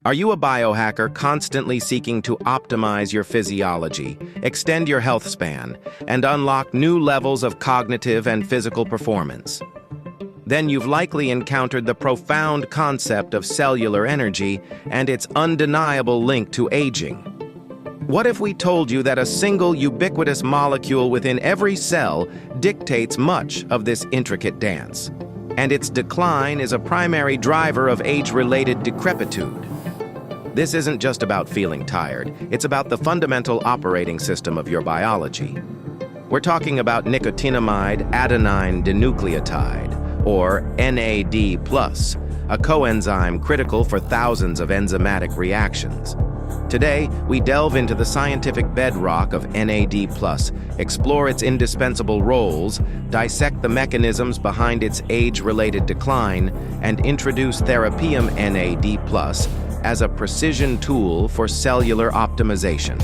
Are you a biohacker constantly seeking to optimize your physiology, extend your health span, and unlock new levels of cognitive and physical performance? Then you've likely encountered the profound concept of cellular energy and its undeniable link to aging. What if we told you that a single ubiquitous molecule within every cell dictates much of this intricate dance, and its decline is a primary driver of age-related decrepitude? This isn't just about feeling tired, it's about the fundamental operating system of your biology. We're talking about nicotinamide adenine dinucleotide, or NAD+, a coenzyme critical for thousands of enzymatic reactions. Today, we delve into the scientific bedrock of NAD+, explore its indispensable roles, dissect the mechanisms behind its age-related decline, and introduce Therapium NAD+, as a precision tool for cellular optimization.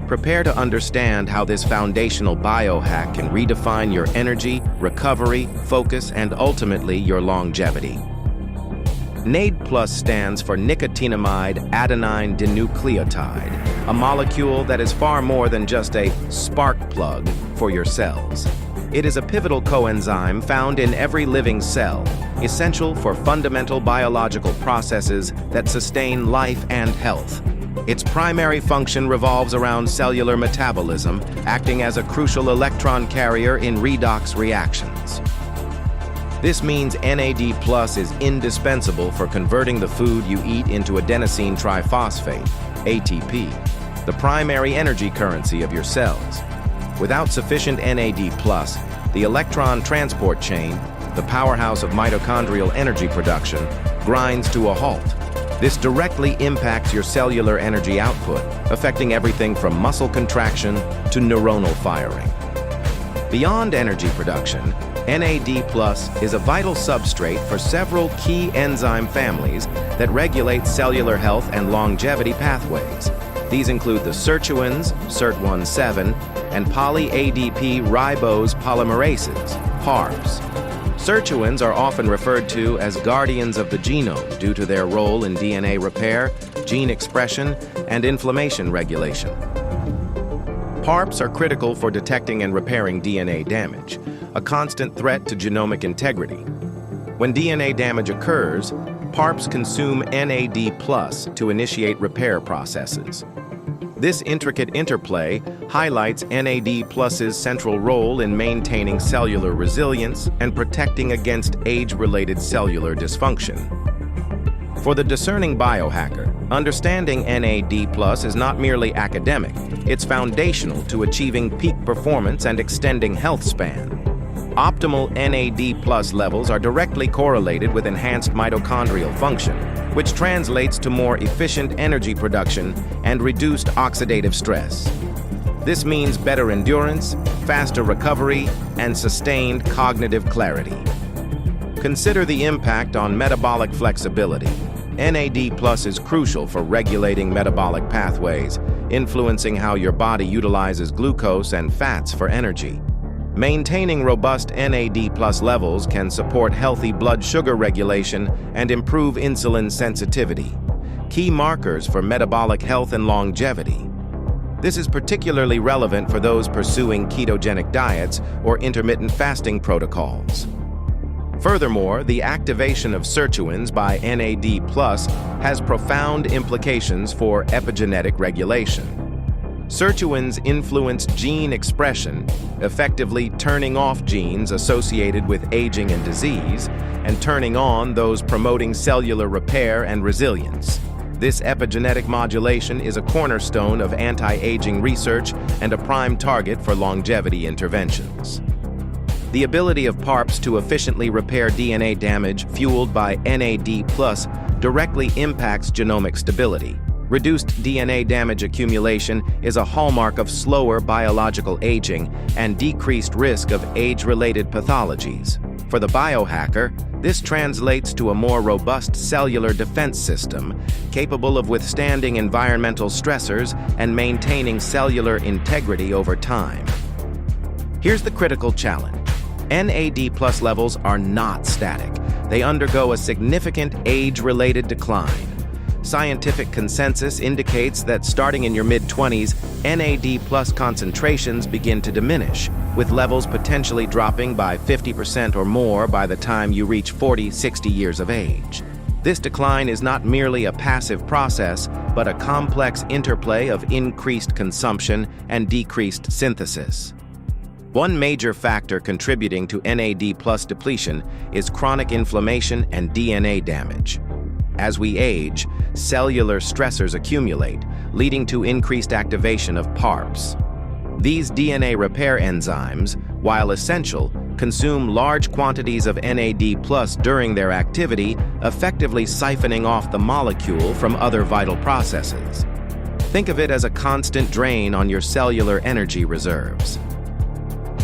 Prepare to understand how this foundational biohack can redefine your energy, recovery, focus, and ultimately your longevity. NAD+ stands for nicotinamide adenine dinucleotide, a molecule that is far more than just a spark plug for your cells. It is a pivotal coenzyme found in every living cell, essential for fundamental biological processes that sustain life and health. Its primary function revolves around cellular metabolism, acting as a crucial electron carrier in redox reactions. This means NAD+ is indispensable for converting the food you eat into adenosine triphosphate, ATP, the primary energy currency of your cells. Without sufficient NAD+, the electron transport chain, the powerhouse of mitochondrial energy production, grinds to a halt. This directly impacts your cellular energy output, affecting everything from muscle contraction to neuronal firing. Beyond energy production, NAD+ is a vital substrate for several key enzyme families that regulate cellular health and longevity pathways. These include the sirtuins, SIRT17, and poly-ADP ribose polymerases, PARPs. Sirtuins are often referred to as guardians of the genome due to their role in DNA repair, gene expression, and inflammation regulation. PARPs are critical for detecting and repairing DNA damage, a constant threat to genomic integrity. When DNA damage occurs, PARPs consume NAD+ to initiate repair processes. This intricate interplay highlights NAD+'s central role in maintaining cellular resilience and protecting against age-related cellular dysfunction. For the discerning biohacker, understanding NAD+ is not merely academic, it's foundational to achieving peak performance and extending health span. Optimal NAD+ levels are directly correlated with enhanced mitochondrial function, which translates to more efficient energy production and reduced oxidative stress. This means better endurance, faster recovery, and sustained cognitive clarity. Consider the impact on metabolic flexibility. NAD+ is crucial for regulating metabolic pathways, influencing how your body utilizes glucose and fats for energy. Maintaining robust NAD+ levels can support healthy blood sugar regulation and improve insulin sensitivity, key markers for metabolic health and longevity. This is particularly relevant for those pursuing ketogenic diets or intermittent fasting protocols. Furthermore, the activation of sirtuins by NAD+ has profound implications for epigenetic regulation. Sirtuins influence gene expression, effectively turning off genes associated with aging and disease, and turning on those promoting cellular repair and resilience. This epigenetic modulation is a cornerstone of anti-aging research and a prime target for longevity interventions. The ability of PARPs to efficiently repair DNA damage fueled by NAD+ directly impacts genomic stability. Reduced DNA damage accumulation is a hallmark of slower biological aging and decreased risk of age-related pathologies. For the biohacker, this translates to a more robust cellular defense system, capable of withstanding environmental stressors and maintaining cellular integrity over time. Here's the critical challenge. NAD+ levels are not static. They undergo a significant age-related decline. scientific consensus indicates that starting in your mid-20s, NAD+ concentrations begin to diminish, with levels potentially dropping by 50% or more by the time you reach 40-60 years of age. This decline is not merely a passive process, but a complex interplay of increased consumption and decreased synthesis. One major factor contributing to NAD+ depletion is chronic inflammation and DNA damage. As we age, cellular stressors accumulate, leading to increased activation of PARPs. These DNA repair enzymes, while essential, consume large quantities of NAD+ during their activity, effectively siphoning off the molecule from other vital processes. Think of it as a constant drain on your cellular energy reserves.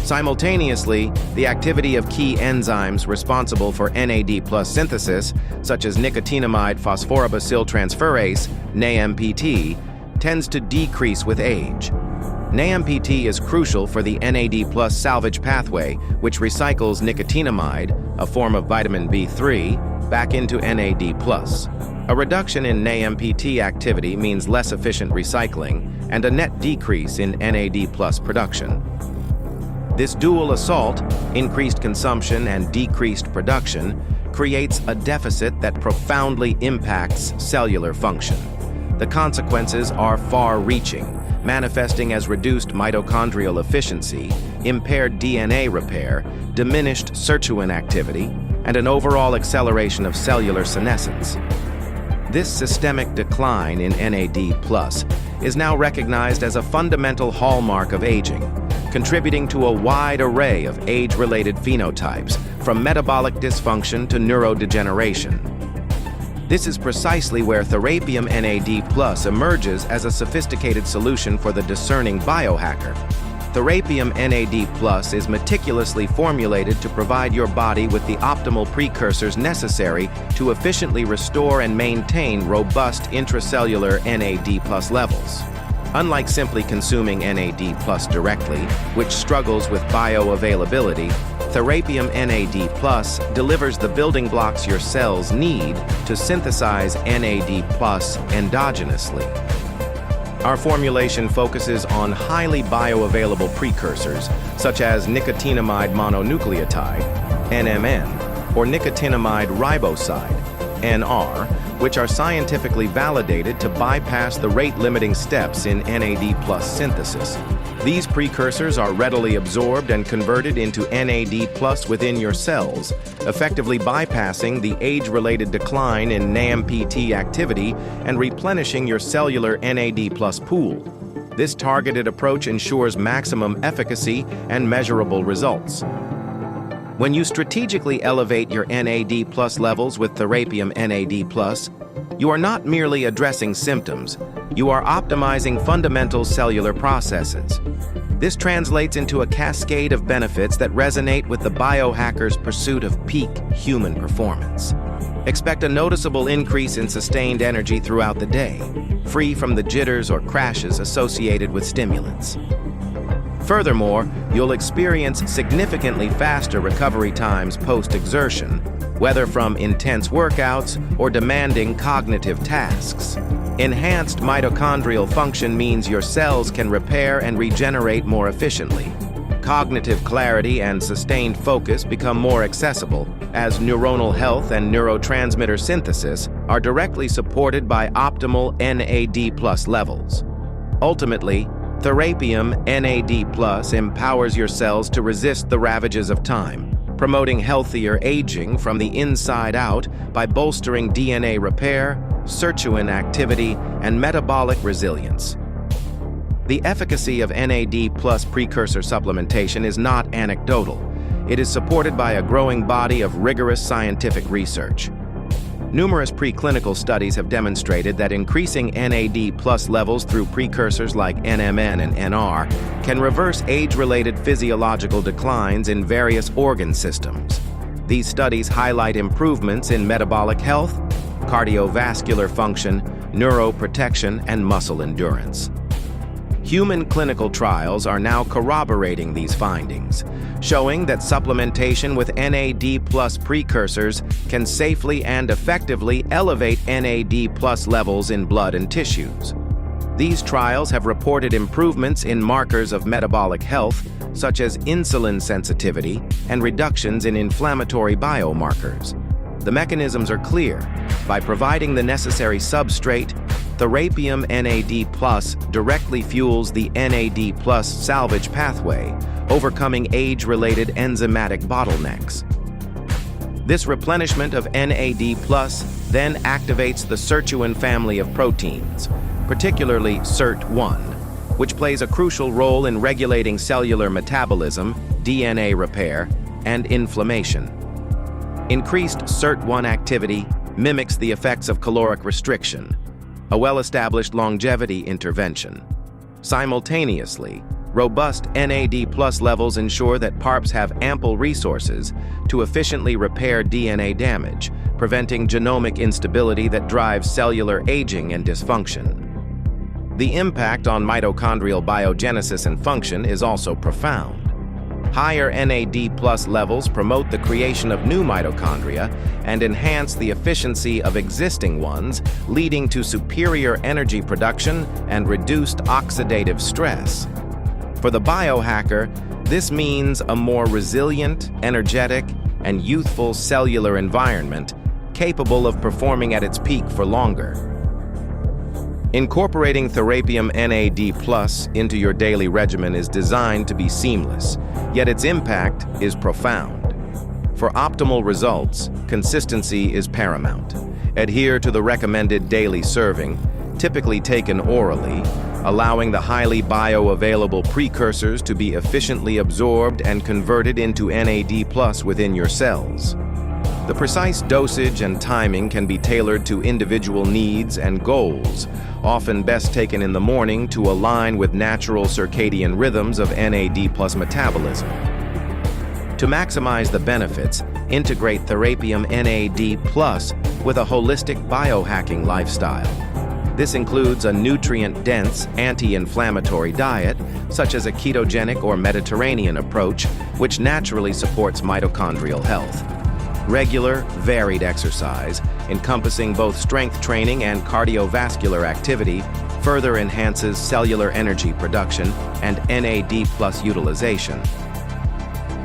Simultaneously, the activity of key enzymes responsible for NAD+ synthesis, such as nicotinamide phosphorybacilltransferase, NAMPT, tends to decrease with age. NAMPT is crucial for the NAD+ salvage pathway, which recycles nicotinamide, a form of vitamin B3, back into NAD+. A reduction in NAMPT activity means less efficient recycling and a net decrease in NAD+ production. This dual assault, increased consumption and decreased production, creates a deficit that profoundly impacts cellular function. The consequences are far-reaching, manifesting as reduced mitochondrial efficiency, impaired DNA repair, diminished sirtuin activity, and an overall acceleration of cellular senescence. This systemic decline in NAD+ is now recognized as a fundamental hallmark of aging, contributing to a wide array of age-related phenotypes, from metabolic dysfunction to neurodegeneration. This is precisely where Therapium NAD+ emerges as a sophisticated solution for the discerning biohacker. Therapium NAD+ is meticulously formulated to provide your body with the optimal precursors necessary to efficiently restore and maintain robust intracellular NAD+ levels. Unlike simply consuming NAD+ directly, which struggles with bioavailability, Therapium NAD+ delivers the building blocks your cells need to synthesize NAD+ endogenously. Our formulation focuses on highly bioavailable precursors, such as nicotinamide mononucleotide, NMN, or nicotinamide riboside, NR, which are scientifically validated to bypass the rate-limiting steps in NAD+ synthesis. These precursors are readily absorbed and converted into NAD+ within your cells, effectively bypassing the age-related decline in NAMPT activity and replenishing your cellular NAD+ pool. This targeted approach ensures maximum efficacy and measurable results. When you strategically elevate your NAD+ levels with Therapium NAD+, you are not merely addressing symptoms, you are optimizing fundamental cellular processes. This translates into a cascade of benefits that resonate with the biohacker's pursuit of peak human performance. Expect a noticeable increase in sustained energy throughout the day, free from the jitters or crashes associated with stimulants. Furthermore, you'll experience significantly faster recovery times post-exertion, whether from intense workouts or demanding cognitive tasks. Enhanced mitochondrial function means your cells can repair and regenerate more efficiently. Cognitive clarity and sustained focus become more accessible, as neuronal health and neurotransmitter synthesis are directly supported by optimal NAD+ levels. Ultimately, Therapium NAD+ empowers your cells to resist the ravages of time, promoting healthier aging from the inside out by bolstering DNA repair, sirtuin activity, and metabolic resilience. The efficacy of NAD+ precursor supplementation is not anecdotal. It is supported by a growing body of rigorous scientific research. Numerous preclinical studies have demonstrated that increasing NAD+ levels through precursors like NMN and NR can reverse age-related physiological declines in various organ systems. These studies highlight improvements in metabolic health, cardiovascular function, neuroprotection, and muscle endurance. Human clinical trials are now corroborating these findings, showing that supplementation with NAD+ precursors can safely and effectively elevate NAD+ levels in blood and tissues. These trials have reported improvements in markers of metabolic health, such as insulin sensitivity and reductions in inflammatory biomarkers. The mechanisms are clear. By providing the necessary substrate, Therapium NAD+ directly fuels the NAD+ salvage pathway, overcoming age-related enzymatic bottlenecks. This replenishment of NAD+ then activates the sirtuin family of proteins, particularly SIRT1, which plays a crucial role in regulating cellular metabolism, DNA repair, and inflammation. Increased SIRT1 activity mimics the effects of caloric restriction, a well-established longevity intervention. Simultaneously, robust NAD+ levels ensure that PARPs have ample resources to efficiently repair DNA damage, preventing genomic instability that drives cellular aging and dysfunction. The impact on mitochondrial biogenesis and function is also profound. Higher NAD+ levels promote the creation of new mitochondria and enhance the efficiency of existing ones, leading to superior energy production and reduced oxidative stress. For the biohacker, this means a more resilient, energetic, and youthful cellular environment capable of performing at its peak for longer. Incorporating Therapium NAD+ into your daily regimen is designed to be seamless, yet its impact is profound. For optimal results, consistency is paramount. Adhere to the recommended daily serving, typically taken orally, allowing the highly bioavailable precursors to be efficiently absorbed and converted into NAD+ within your cells. The precise dosage and timing can be tailored to individual needs and goals, often best taken in the morning to align with natural circadian rhythms of NAD+ metabolism. To maximize the benefits, integrate Therapium NAD+ with a holistic biohacking lifestyle. This includes a nutrient-dense, anti-inflammatory diet, such as a ketogenic or Mediterranean approach, which naturally supports mitochondrial health. Regular, varied exercise, encompassing both strength training and cardiovascular activity, further enhances cellular energy production and NAD+ utilization.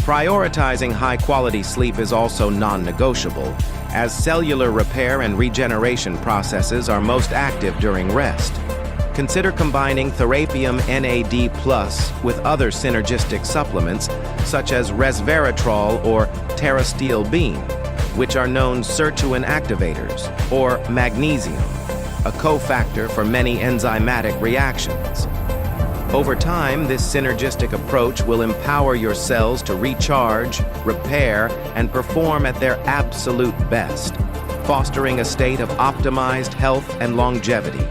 Prioritizing high-quality sleep is also non-negotiable, as cellular repair and regeneration processes are most active during rest. Consider combining Therapium NAD+ with other synergistic supplements, such as resveratrol or pterostyl bean, which are known sirtuin activators, or magnesium, a cofactor for many enzymatic reactions. Over time, this synergistic approach will empower your cells to recharge, repair, and perform at their absolute best, fostering a state of optimized health and longevity.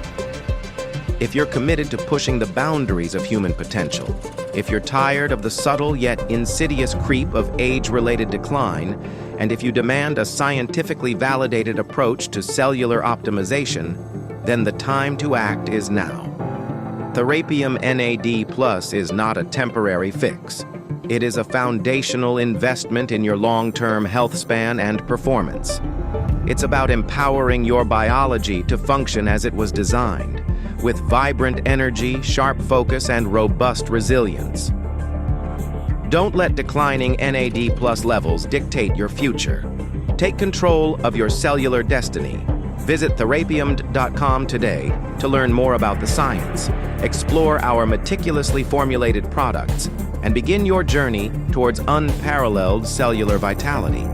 If you're committed to pushing the boundaries of human potential, if you're tired of the subtle yet insidious creep of age-related decline, and if you demand a scientifically validated approach to cellular optimization, then the time to act is now. Therapium NAD+ is not a temporary fix. It is a foundational investment in your long-term health span and performance. It's about empowering your biology to function as it was designed, with vibrant energy, sharp focus, and robust resilience. Don't let declining NAD+ levels dictate your future. Take control of your cellular destiny. Visit therapium.com today to learn more about the science, explore our meticulously formulated products, and begin your journey towards unparalleled cellular vitality.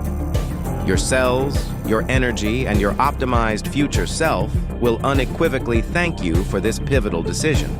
Your cells, your energy, and your optimized future self will unequivocally thank you for this pivotal decision.